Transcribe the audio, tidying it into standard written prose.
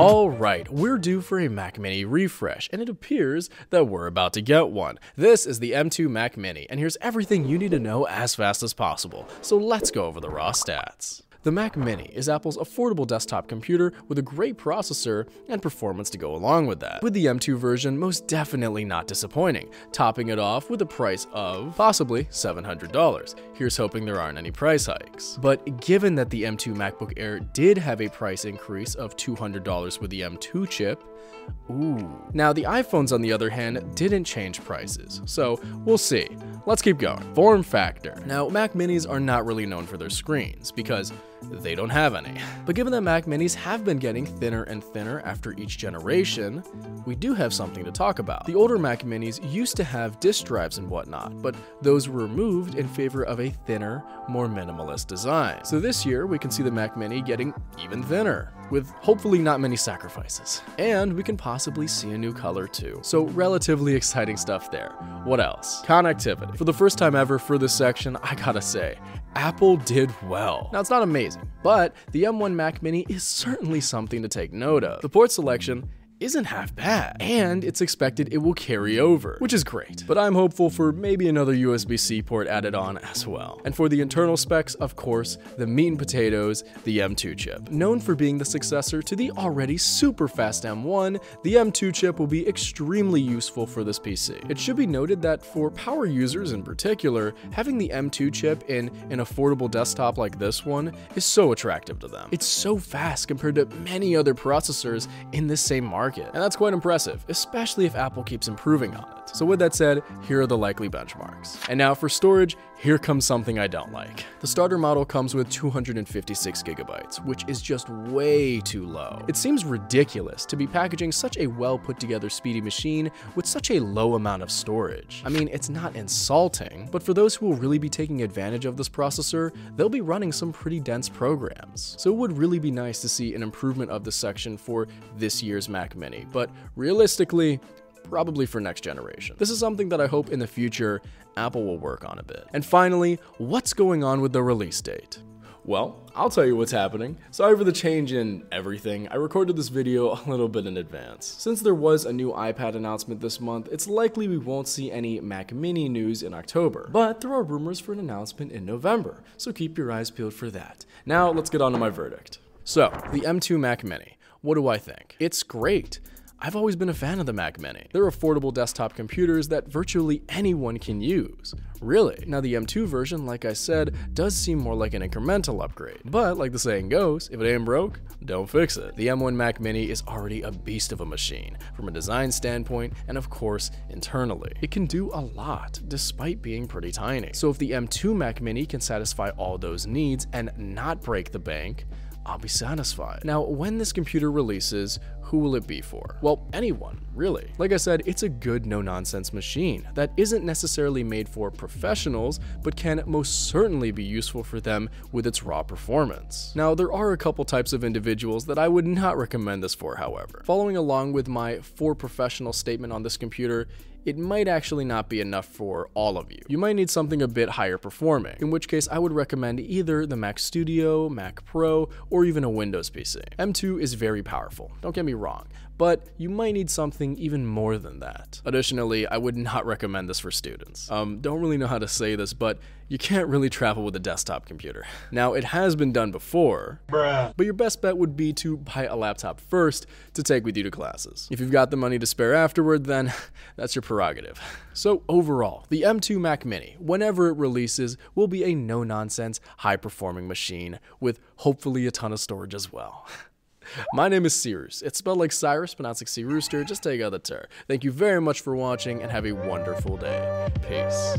Alright, we're due for a Mac Mini refresh, and it appears that we're about to get one. This is the M2 Mac Mini, and here's everything you need to know as fast as possible. So let's go over the raw stats. The Mac Mini is Apple's affordable desktop computer with a great processor and performance to go along with that, with the M2 version most definitely not disappointing, topping it off with a price of possibly $700. Here's hoping there aren't any price hikes. But given that the M2 MacBook Air did have a price increase of $200 with the M2 chip, Now the iPhones on the other hand didn't change prices, so we'll see. Let's keep going. Form factor. Now Mac Minis are not really known for their screens because they don't have any. But given that Mac Minis have been getting thinner and thinner after each generation, we do have something to talk about. The older Mac Minis used to have disk drives and whatnot, but those were removed in favor of a thinner, more minimalist design. So this year we can see the Mac Mini getting even thinner, with hopefully not many sacrifices. And we can possibly see a new color too. So relatively exciting stuff there. What else? Connectivity. For the first time ever for this section, I gotta say, Apple did well. Now it's not amazing, but the M1 Mac Mini is certainly something to take note of. The port selection isn't half bad, and it's expected it will carry over, which is great. But I'm hopeful for maybe another USB-C port added on as well. And for the internal specs, of course, the meat and potatoes, the M2 chip. Known for being the successor to the already super fast M1, the M2 chip will be extremely useful for this PC. It should be noted that for power users in particular, having the M2 chip in an affordable desktop like this one is so attractive to them. It's so fast compared to many other processors in this same market. And that's quite impressive, especially if Apple keeps improving on it. So with that said, here are the likely benchmarks. And now for storage, here comes something I don't like. The starter model comes with 256 gigabytes, which is just way too low. It seems ridiculous to be packaging such a well put together speedy machine with such a low amount of storage. I mean, it's not insulting, but for those who will really be taking advantage of this processor, they'll be running some pretty dense programs. So it would really be nice to see an improvement of this section for this year's Mac Mini, but realistically, probably for next generation. This is something that I hope in the future Apple will work on a bit. And finally, what's going on with the release date? Well, I'll tell you what's happening. Sorry for the change in everything. I recorded this video a little bit in advance. Since there was a new iPad announcement this month, it's likely we won't see any Mac Mini news in October. But there are rumors for an announcement in November, so keep your eyes peeled for that. Now, let's get on to my verdict. So, the M2 Mac Mini. What do I think? It's great. I've always been a fan of the Mac Mini. They're affordable desktop computers that virtually anyone can use. Really. Now the M2 version, like I said, does seem more like an incremental upgrade. But like the saying goes, if it ain't broke, don't fix it. The M1 Mac Mini is already a beast of a machine, from a design standpoint and of course internally. It can do a lot, despite being pretty tiny. So if the M2 Mac Mini can satisfy all those needs and not break the bank, I'll be satisfied. Now, when this computer releases, who will it be for? Well, anyone, really. Like I said, it's a good no-nonsense machine that isn't necessarily made for professionals, but can most certainly be useful for them with its raw performance. Now, there are a couple types of individuals that I would not recommend this for, however. Following along with my for professional statement on this computer, it might actually not be enough for all of you. You might need something a bit higher performing, in which case I would recommend either the Mac Studio, Mac Pro, or even a Windows PC. M2 is very powerful, don't get me wrong, but you might need something even more than that. Additionally, I would not recommend this for students. Don't really know how to say this, but you can't really travel with a desktop computer. Now, it has been done before, but your best bet would be to buy a laptop first to take with you to classes. If you've got the money to spare afterward, then that's your prerogative. So overall, the M2 Mac Mini, whenever it releases, will be a no-nonsense, high-performing machine with hopefully a ton of storage as well. My name is Seerus. It's spelled like Cyrus, pronounced like Sea Rooster, just take out the ter. Thank you very much for watching and have a wonderful day. Peace.